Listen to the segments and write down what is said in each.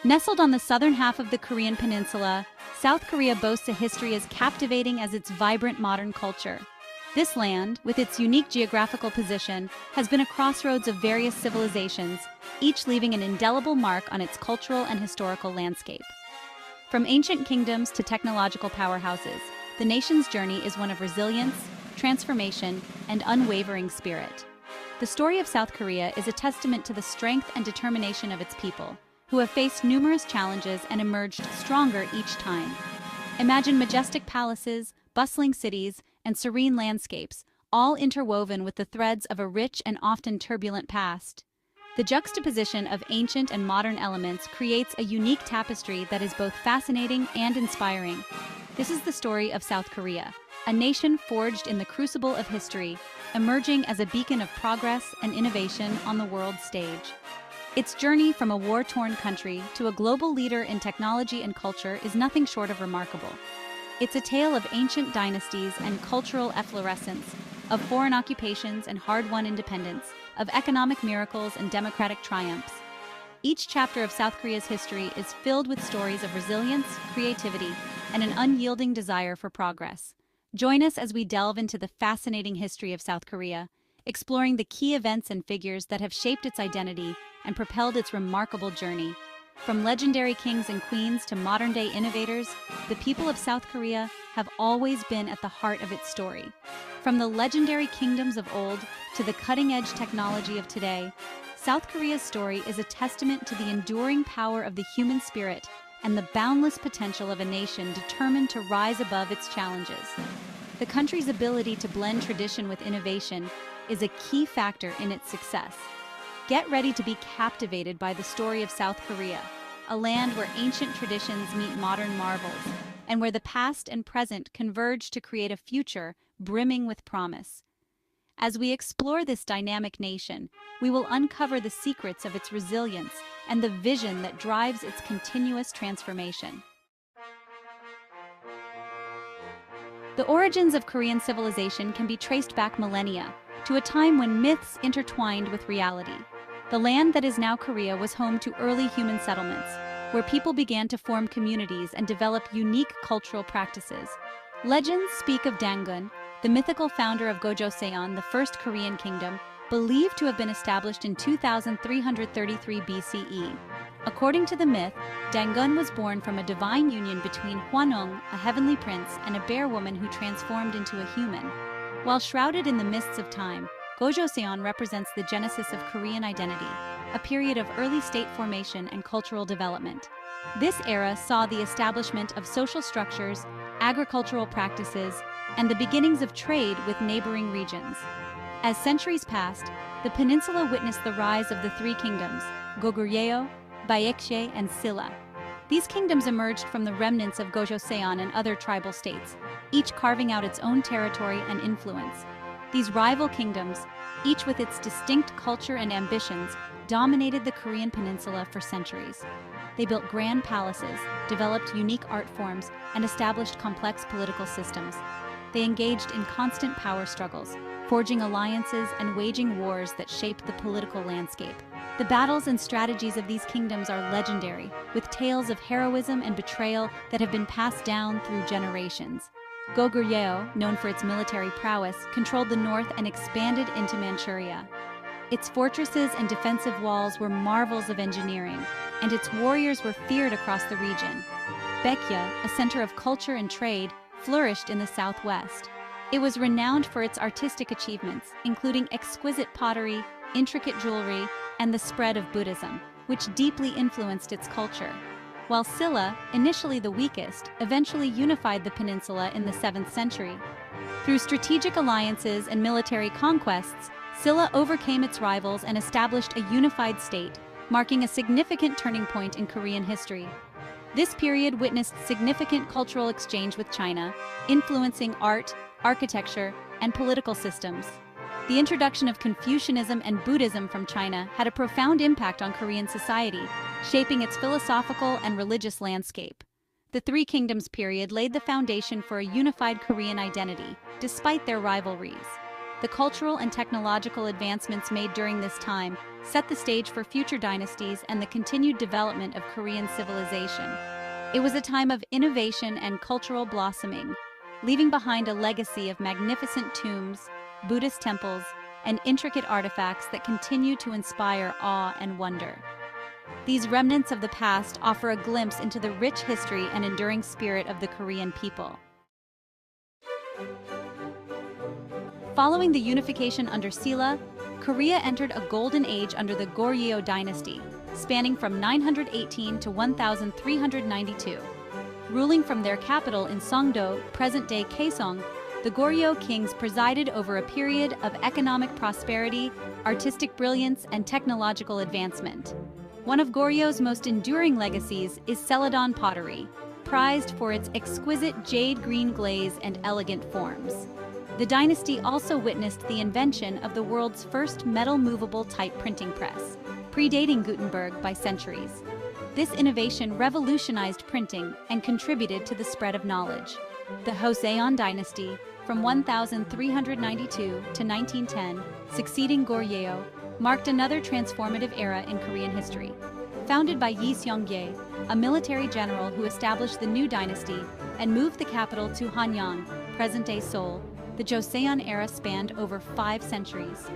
Nestled on the southern half of the Korean peninsula, South Korea boasts a history as captivating as its vibrant modern culture. This land, with its unique geographical position, has been a crossroads of various civilizations, each leaving an indelible mark on its cultural and historical landscape. From ancient kingdoms to technological powerhouses, the nation's journey is one of resilience, transformation, and unwavering spirit. The story of South Korea is a testament to the strength and determination of its people, who have faced numerous challenges and emerged stronger each time. Imagine majestic palaces, bustling cities, and serene landscapes, all interwoven with the threads of a rich and often turbulent past. The juxtaposition of ancient and modern elements creates a unique tapestry that is both fascinating and inspiring. This is the story of South Korea, a nation forged in the crucible of history, emerging as a beacon of progress and innovation on the world stage. Its journey from a war-torn country to a global leader in technology and culture is nothing short of remarkable. It's a tale of ancient dynasties and cultural efflorescence, of foreign occupations and hard-won independence, of economic miracles and democratic triumphs. Each chapter of South Korea's history is filled with stories of resilience, creativity, and an unyielding desire for progress. Join us as we delve into the fascinating history of South Korea, exploring the key events and figures that have shaped its identity and propelled its remarkable journey. From legendary kings and queens to modern-day innovators, the people of South Korea have always been at the heart of its story. From the legendary kingdoms of old to the cutting-edge technology of today, South Korea's story is a testament to the enduring power of the human spirit and the boundless potential of a nation determined to rise above its challenges. The country's ability to blend tradition with innovation is a key factor in its success. Get ready to be captivated by the story of South Korea, a land where ancient traditions meet modern marvels, and where the past and present converge to create a future brimming with promise. As we explore this dynamic nation, we will uncover the secrets of its resilience and the vision that drives its continuous transformation. The origins of Korean civilization can be traced back millennia, to a time when myths intertwined with reality. The land that is now Korea was home to early human settlements, where people began to form communities and develop unique cultural practices. Legends speak of Dangun, the mythical founder of Gojoseon, the first Korean kingdom, believed to have been established in 2333 BCE. According to the myth, Dangun was born from a divine union between Hwanung, a heavenly prince, and a bear woman who transformed into a human. While shrouded in the mists of time, Gojoseon represents the genesis of Korean identity, a period of early state formation and cultural development. This era saw the establishment of social structures, agricultural practices, and the beginnings of trade with neighboring regions. As centuries passed, the peninsula witnessed the rise of the three kingdoms, Goguryeo, Baekje, and Silla. These kingdoms emerged from the remnants of Gojoseon and other tribal states, each carving out its own territory and influence. These rival kingdoms, each with its distinct culture and ambitions, dominated the Korean peninsula for centuries. They built grand palaces, developed unique art forms, and established complex political systems. They engaged in constant power struggles, forging alliances and waging wars that shaped the political landscape. The battles and strategies of these kingdoms are legendary, with tales of heroism and betrayal that have been passed down through generations. Goguryeo, known for its military prowess, controlled the north and expanded into Manchuria. Its fortresses and defensive walls were marvels of engineering, and its warriors were feared across the region. Baekje, a center of culture and trade, flourished in the southwest. It was renowned for its artistic achievements, including exquisite pottery, intricate jewelry, and the spread of Buddhism, which deeply influenced its culture. While Silla, initially the weakest, eventually unified the peninsula in the 7th century. Through strategic alliances and military conquests, Silla overcame its rivals and established a unified state, marking a significant turning point in Korean history. This period witnessed significant cultural exchange with China, influencing art, architecture, and political systems. The introduction of Confucianism and Buddhism from China had a profound impact on Korean society, shaping its philosophical and religious landscape. The Three Kingdoms period laid the foundation for a unified Korean identity, despite their rivalries. The cultural and technological advancements made during this time set the stage for future dynasties and the continued development of Korean civilization. It was a time of innovation and cultural blossoming, leaving behind a legacy of magnificent tombs, Buddhist temples, and intricate artifacts that continue to inspire awe and wonder. These remnants of the past offer a glimpse into the rich history and enduring spirit of the Korean people. Following the unification under Silla, Korea entered a golden age under the Goryeo dynasty, spanning from 918 to 1392. Ruling from their capital in Songdo, present-day Kaesong, the Goryeo kings presided over a period of economic prosperity, artistic brilliance, and technological advancement. One of Goryeo's most enduring legacies is Celadon pottery, prized for its exquisite jade green glaze and elegant forms. The dynasty also witnessed the invention of the world's first metal movable type printing press, predating Gutenberg by centuries. This innovation revolutionized printing and contributed to the spread of knowledge. The Joseon dynasty, from 1392 to 1910, succeeding Goryeo, marked another transformative era in Korean history. Founded by Yi Seong-gye, a military general who established the new dynasty and moved the capital to Hanyang, present-day Seoul, the Joseon era spanned over 5 centuries.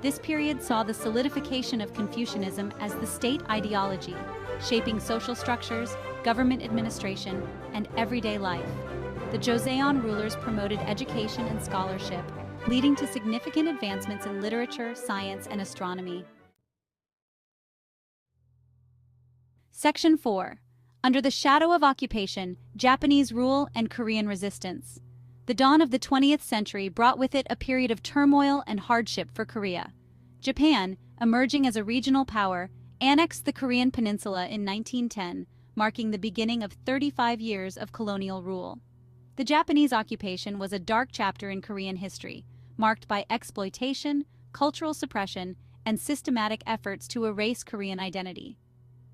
This period saw the solidification of Confucianism as the state ideology, shaping social structures, government administration, and everyday life. The Joseon rulers promoted education and scholarship, leading to significant advancements in literature, science, and astronomy. Section 4. Under the shadow of occupation, Japanese rule and Korean resistance. The dawn of the 20th century brought with it a period of turmoil and hardship for Korea. Japan, emerging as a regional power, annexed the Korean peninsula in 1910, marking the beginning of 35 years of colonial rule. The Japanese occupation was a dark chapter in Korean history, marked by exploitation, cultural suppression, and systematic efforts to erase Korean identity.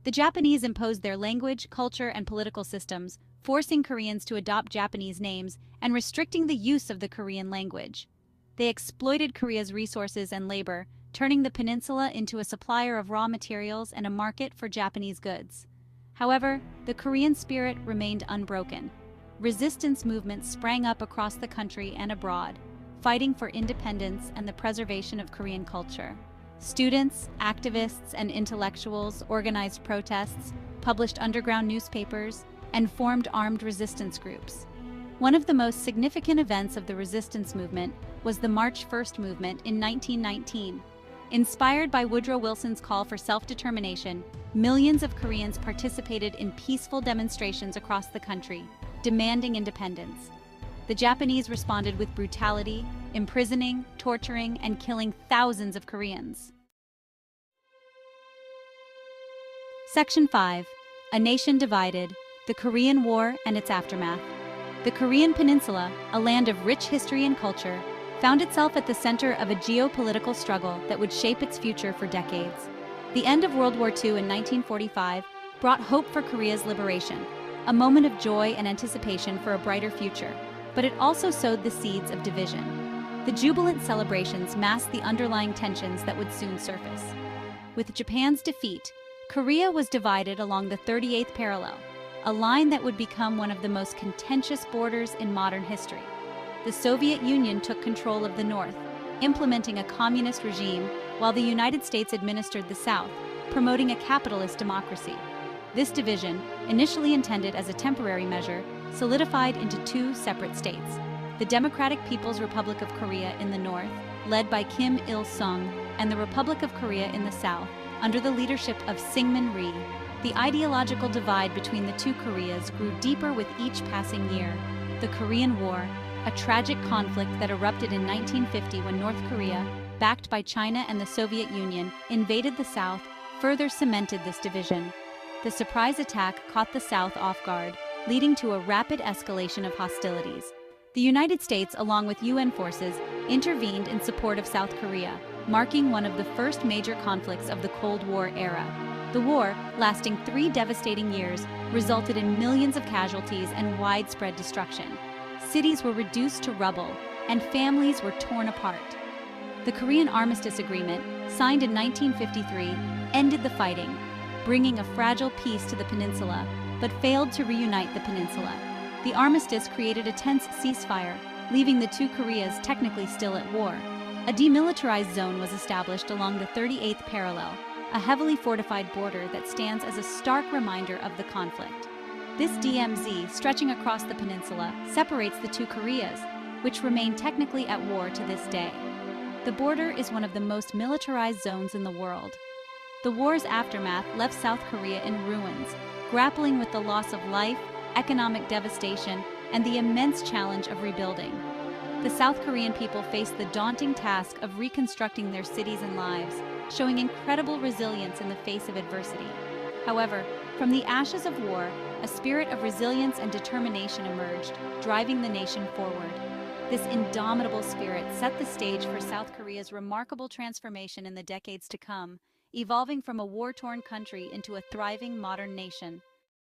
The Japanese imposed their language, culture, and political systems, forcing Koreans to adopt Japanese names and restricting the use of the Korean language. They exploited Korea's resources and labor, turning the peninsula into a supplier of raw materials and a market for Japanese goods. However, the Korean spirit remained unbroken. Resistance movements sprang up across the country and abroad, fighting for independence and the preservation of Korean culture. Students, activists, and intellectuals organized protests, published underground newspapers, and formed armed resistance groups. One of the most significant events of the resistance movement was the March 1st movement in 1919. Inspired by Woodrow Wilson's call for self-determination, millions of Koreans participated in peaceful demonstrations across the country, demanding independence. The Japanese responded with brutality, imprisoning, torturing, and killing thousands of Koreans. Section 5. A Nation Divided, the Korean War and its Aftermath. The Korean Peninsula, a land of rich history and culture, found itself at the center of a geopolitical struggle that would shape its future for decades. The end of World War II in 1945 brought hope for Korea's liberation, a moment of joy and anticipation for a brighter future, but it also sowed the seeds of division. The jubilant celebrations masked the underlying tensions that would soon surface. With Japan's defeat, Korea was divided along the 38th parallel, a line that would become one of the most contentious borders in modern history. The Soviet Union took control of the North, implementing a communist regime, while the United States administered the South, promoting a capitalist democracy. This division, initially intended as a temporary measure, solidified into 2 separate states: the Democratic People's Republic of Korea in the north, led by Kim Il-sung, and the Republic of Korea in the south, under the leadership of Syngman Rhee. The ideological divide between the 2 Koreas grew deeper with each passing year. The Korean War, a tragic conflict that erupted in 1950 when North Korea, backed by China and the Soviet Union, invaded the South, further cemented this division. The surprise attack caught the South off guard, leading to a rapid escalation of hostilities. The United States, along with UN forces, intervened in support of South Korea, marking one of the first major conflicts of the Cold War era. The war, lasting 3 devastating years, resulted in millions of casualties and widespread destruction. Cities were reduced to rubble, and families were torn apart. The Korean Armistice Agreement, signed in 1953, ended the fighting, bringing a fragile peace to the peninsula, but failed to reunite the peninsula. The armistice created a tense ceasefire, leaving the two Koreas technically still at war. A demilitarized zone was established along the 38th parallel, a heavily fortified border that stands as a stark reminder of the conflict. This DMZ, stretching across the peninsula, separates the two Koreas, which remain technically at war to this day. The border is one of the most militarized zones in the world. The war's aftermath left South Korea in ruins, grappling with the loss of life, economic devastation, and the immense challenge of rebuilding. The South Korean people faced the daunting task of reconstructing their cities and lives, showing incredible resilience in the face of adversity. However, from the ashes of war, a spirit of resilience and determination emerged, driving the nation forward. This indomitable spirit set the stage for South Korea's remarkable transformation in the decades to come, evolving from a war-torn country into a thriving modern nation.